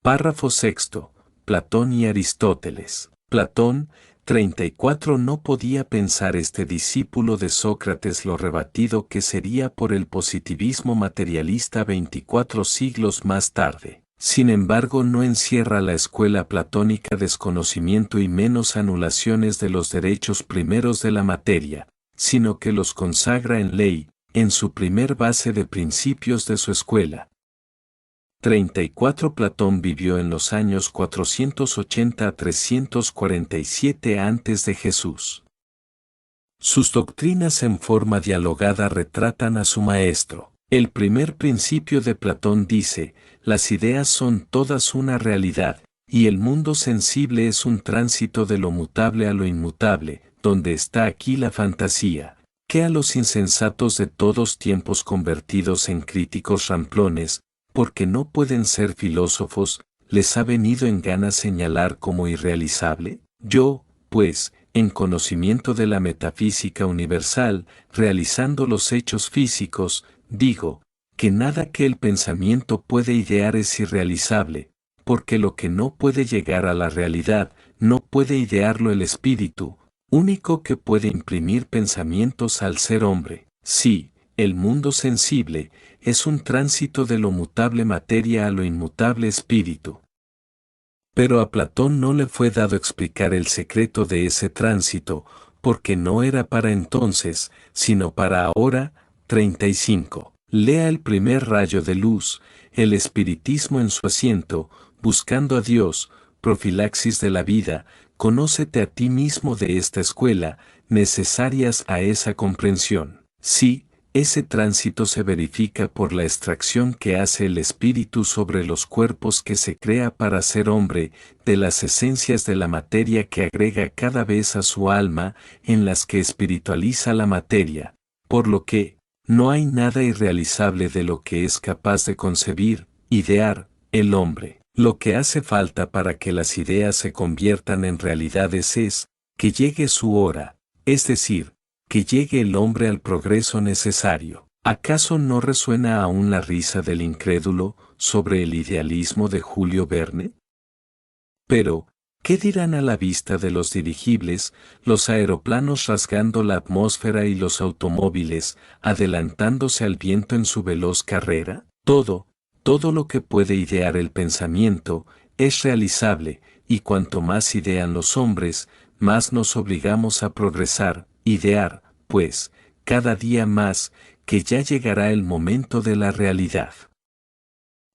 Párrafo sexto. Platón y Aristóteles. Platón, 34. No podía pensar este discípulo de Sócrates lo rebatido que sería por el positivismo materialista 24 siglos más tarde. Sin embargo, no encierra la escuela platónica desconocimiento y menos anulaciones de los derechos primeros de la materia, sino que los consagra en ley, en su primer base de principios de su escuela. 34. Platón vivió en los años 480 a 347 a.C. Sus doctrinas en forma dialogada retratan a su maestro. El primer principio de Platón dice, las ideas son todas una realidad, y el mundo sensible es un tránsito de lo mutable a lo inmutable, donde está aquí la fantasía, que a los insensatos de todos tiempos convertidos en críticos ramplones, porque no pueden ser filósofos, les ha venido en gana señalar como irrealizable. Yo, pues, en conocimiento de la metafísica universal, realizando los hechos físicos, digo, que nada que el pensamiento puede idear es irrealizable, porque lo que no puede llegar a la realidad, no puede idearlo el espíritu, único que puede imprimir pensamientos al ser hombre. Sí, el mundo sensible es un tránsito de lo mutable materia a lo inmutable espíritu. Pero a Platón no le fue dado explicar el secreto de ese tránsito, porque no era para entonces, sino para ahora. 35. Lea el primer rayo de luz, el espiritismo en su asiento, buscando a Dios, profilaxis de la vida, conócete a ti mismo de esta escuela, necesarias a esa comprensión. Sí, ese tránsito se verifica por la extracción que hace el espíritu sobre los cuerpos que se crea para ser hombre, de las esencias de la materia que agrega cada vez a su alma, en las que espiritualiza la materia, por lo que, no hay nada irrealizable de lo que es capaz de concebir, idear, el hombre. Lo que hace falta para que las ideas se conviertan en realidades es, que llegue su hora, es decir, que llegue el hombre al progreso necesario. ¿Acaso no resuena aún la risa del incrédulo sobre el idealismo de Julio Verne? Pero, ¿qué dirán a la vista de los dirigibles, los aeroplanos rasgando la atmósfera y los automóviles, adelantándose al viento en su veloz carrera? Todo lo que puede idear el pensamiento, es realizable, y cuanto más idean los hombres, más nos obligamos a progresar, idear, pues, cada día más, que ya llegará el momento de la realidad.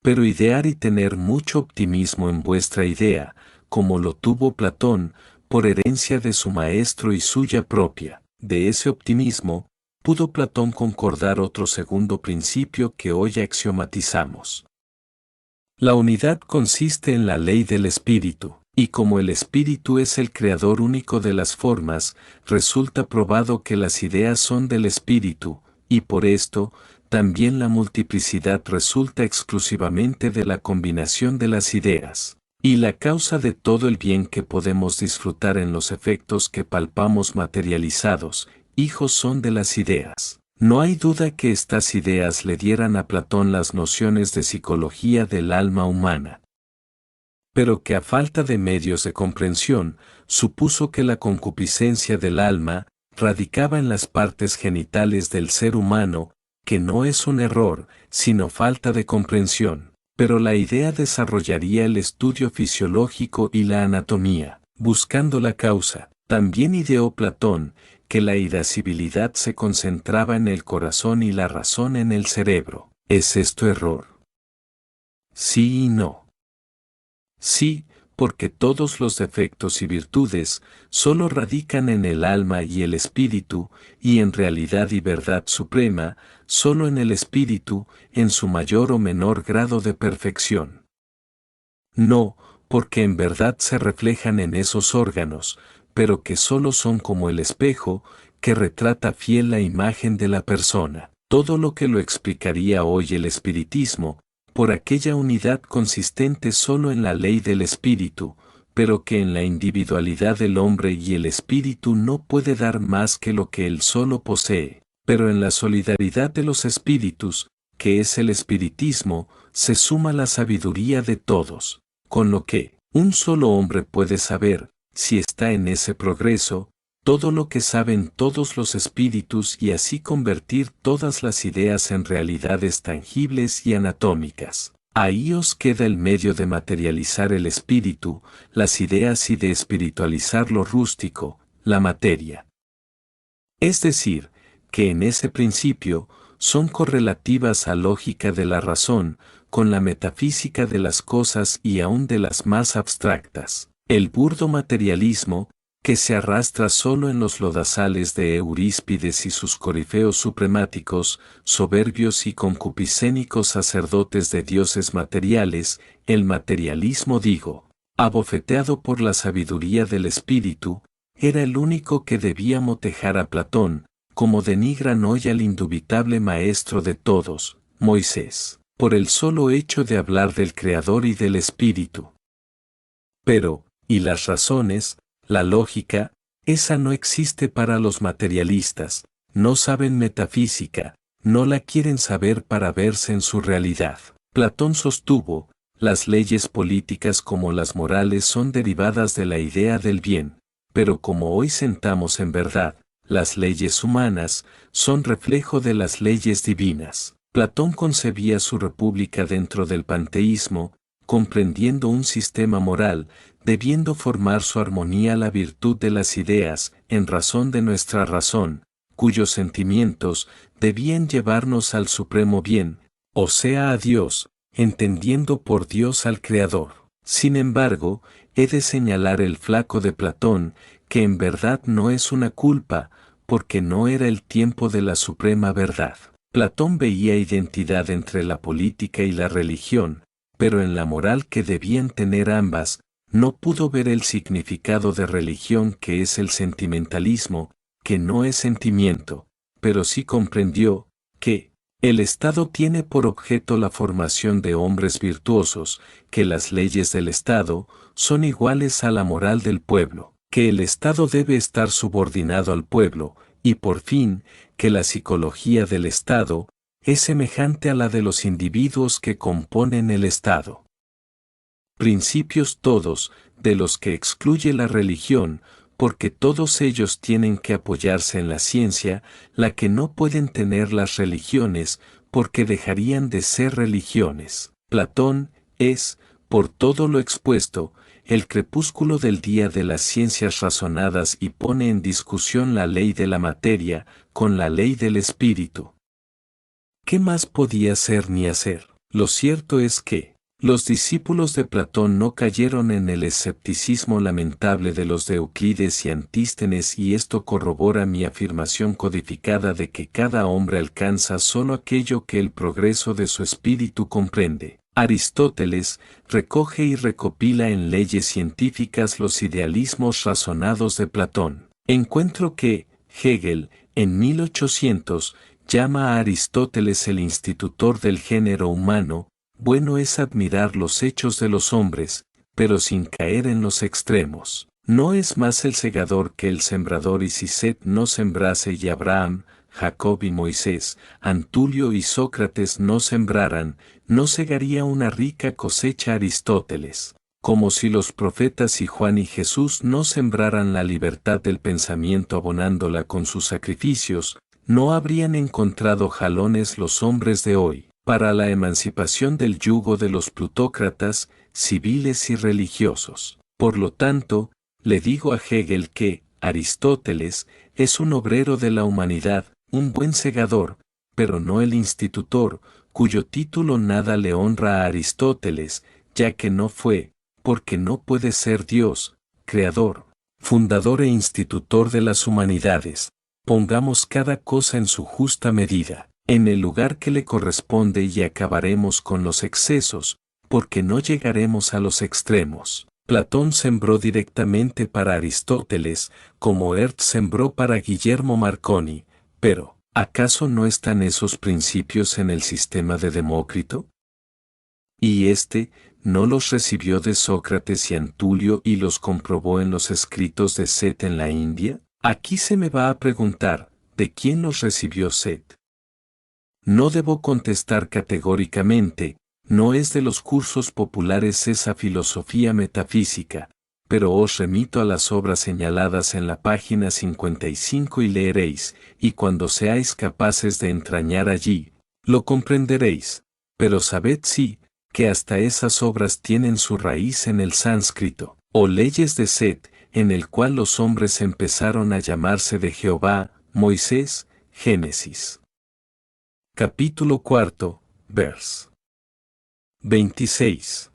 Pero idear y tener mucho optimismo en vuestra idea, como lo tuvo Platón, por herencia de su maestro y suya propia. De ese optimismo, pudo Platón concordar otro segundo principio que hoy axiomatizamos. La unidad consiste en la ley del espíritu, y como el espíritu es el creador único de las formas, resulta probado que las ideas son del espíritu, y por esto, también la multiplicidad resulta exclusivamente de la combinación de las ideas. Y la causa de todo el bien que podemos disfrutar en los efectos que palpamos materializados, hijos son de las ideas. No hay duda que estas ideas le dieran a Platón las nociones de psicología del alma humana. Pero que a falta de medios de comprensión, supuso que la concupiscencia del alma radicaba en las partes genitales del ser humano, que no es un error, sino falta de comprensión. Pero la idea desarrollaría el estudio fisiológico y la anatomía, buscando la causa. También ideó Platón que la irascibilidad se concentraba en el corazón y la razón en el cerebro. ¿Es esto error? Sí y no. Sí, porque todos los defectos y virtudes solo radican en el alma y el espíritu, y en realidad y verdad suprema, solo en el espíritu, en su mayor o menor grado de perfección. No, porque en verdad se reflejan en esos órganos, pero que solo son como el espejo, que retrata fiel la imagen de la persona. Todo lo que lo explicaría hoy el espiritismo, por aquella unidad consistente solo en la ley del espíritu, pero que en la individualidad del hombre y el espíritu no puede dar más que lo que él solo posee, pero en la solidaridad de los espíritus, que es el espiritismo, se suma la sabiduría de todos. con lo que un solo hombre puede saber, si está en ese progreso, todo lo que saben todos los espíritus y así convertir todas las ideas en realidades tangibles y anatómicas. Ahí os queda el medio de materializar el espíritu, las ideas y de espiritualizar lo rústico, la materia. Es decir, que en ese principio, son correlativas a lógica de la razón, con la metafísica de las cosas y aún de las más abstractas. El burdo materialismo, que se arrastra solo en los lodazales de Euríspides y sus corifeos supremáticos, soberbios y concupiscénicos sacerdotes de dioses materiales, el materialismo digo, abofeteado por la sabiduría del espíritu, era el único que debía motejar a Platón, como denigran hoy al indubitable maestro de todos, Moisés, por el solo hecho de hablar del Creador y del Espíritu. Pero, ¿y las razones? La lógica, esa no existe para los materialistas, no saben metafísica, no la quieren saber para verse en su realidad. Platón sostuvo, las leyes políticas como las morales son derivadas de la idea del bien, pero como hoy sentamos en verdad, las leyes humanas son reflejo de las leyes divinas. Platón concebía su república dentro del panteísmo, comprendiendo un sistema moral, debiendo formar su armonía la virtud de las ideas, en razón de nuestra razón, cuyos sentimientos debían llevarnos al supremo bien, o sea a Dios, entendiendo por Dios al Creador. Sin embargo, he de señalar el flaco de Platón, que en verdad no es una culpa, porque no era el tiempo de la suprema verdad. Platón veía identidad entre la política y la religión, pero en la moral que debían tener ambas, no pudo ver el significado de religión que es el sentimentalismo, que no es sentimiento, pero sí comprendió que el Estado tiene por objeto la formación de hombres virtuosos, que las leyes del Estado son iguales a la moral del pueblo, que el Estado debe estar subordinado al pueblo, y por fin, que la psicología del Estado es semejante a la de los individuos que componen el Estado. Principios todos, de los que excluye la religión, porque todos ellos tienen que apoyarse en la ciencia, la que no pueden tener las religiones, porque dejarían de ser religiones. Platón es, por todo lo expuesto, el crepúsculo del día de las ciencias razonadas y pone en discusión la ley de la materia, con la ley del espíritu. ¿Qué más podía ser ni hacer? Lo cierto es que, los discípulos de Platón no cayeron en el escepticismo lamentable de los de Euclides y Antístenes y esto corrobora mi afirmación codificada de que cada hombre alcanza solo aquello que el progreso de su espíritu comprende. Aristóteles recoge y recopila en leyes científicas los idealismos razonados de Platón. Encuentro que, Hegel, en 1800, llama a Aristóteles el institutor del género humano. Bueno es admirar los hechos de los hombres, pero sin caer en los extremos. No es más el segador que el sembrador y si Set no sembrase y Abraham, Jacob y Moisés, Antulio y Sócrates no sembraran, no segaría una rica cosecha Aristóteles. Como si los profetas y Juan y Jesús no sembraran la libertad del pensamiento abonándola con sus sacrificios, no habrían encontrado jalones los hombres de hoy para la emancipación del yugo de los plutócratas, civiles y religiosos. Por lo tanto, le digo a Hegel que, Aristóteles, es un obrero de la humanidad, un buen segador, pero no el institutor, cuyo título nada le honra a Aristóteles, ya que no fue, porque no puede ser Dios, creador, fundador e institutor de las humanidades. Pongamos cada cosa en su justa medida, en el lugar que le corresponde y acabaremos con los excesos, porque no llegaremos a los extremos. Platón sembró directamente para Aristóteles, como Hertz sembró para Guillermo Marconi, pero, ¿acaso no están esos principios en el sistema de Demócrito? ¿Y éste no los recibió de Sócrates y Antulio y los comprobó en los escritos de Set en la India? Aquí se me va a preguntar, ¿de quién los recibió Set? No debo contestar categóricamente, No es de los cursos populares esa filosofía metafísica, pero os remito a las obras señaladas en la página 55 y leeréis, y cuando seáis capaces de entrañar allí, lo comprenderéis. Pero sabed sí, que hasta esas obras tienen su raíz en el sánscrito, o leyes de Set, en el cual los hombres empezaron a llamarse de Jehová, Moisés, Génesis. Capítulo 4, vers. 26.